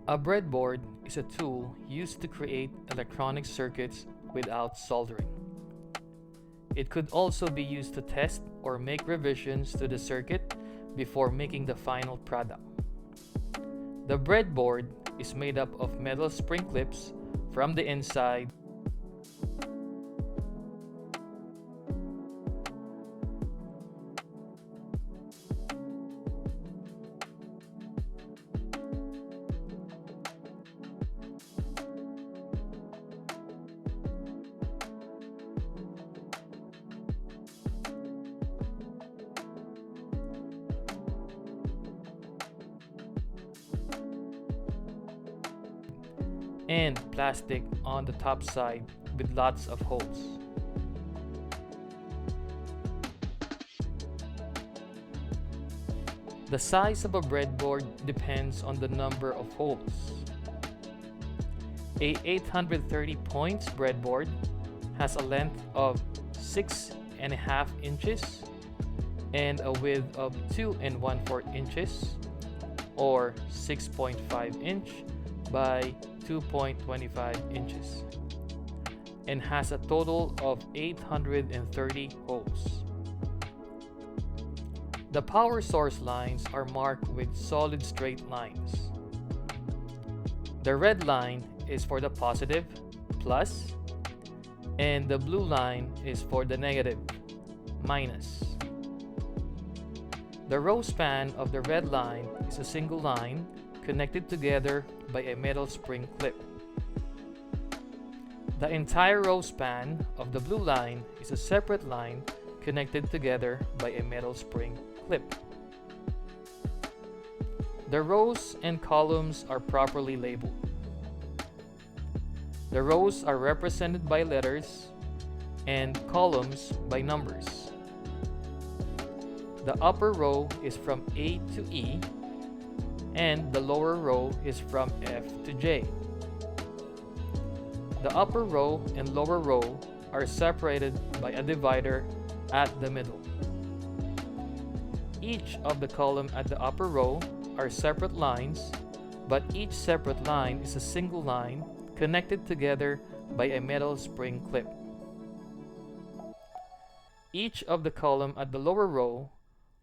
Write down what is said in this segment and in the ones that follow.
A breadboard is a tool used to create electronic circuits without soldering. It could also be used to test or make revisions to the circuit before making the final product. The breadboard is made up of metal spring clips from the inside and plastic on the top side with lots of holes. The size of a breadboard depends on the number of holes. A 830 points breadboard has a length of 6.5 inches and a width of 2 1/4 inches, or 6.5 inch by 2.25 inches, and has a total of 830 holes. The power source lines are marked with solid straight lines. The red line is for the positive, plus, and the blue line is for the negative, minus. The row span of the red line is a single line connected together by a metal spring clip. The entire row span of the blue line is a separate line connected together by a metal spring clip. The rows and columns are properly labeled. The rows are represented by letters and columns by numbers. The upper row is from A to E, and the lower row is from F to J. The upper row and lower row are separated by a divider at the middle. Each of the column at the upper row are separate lines, but each separate line is a single line connected together by a metal spring clip. Each of the column at the lower row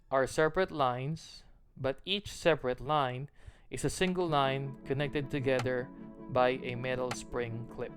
are separate lines, but each separate line is a single line connected together by a metal spring clip.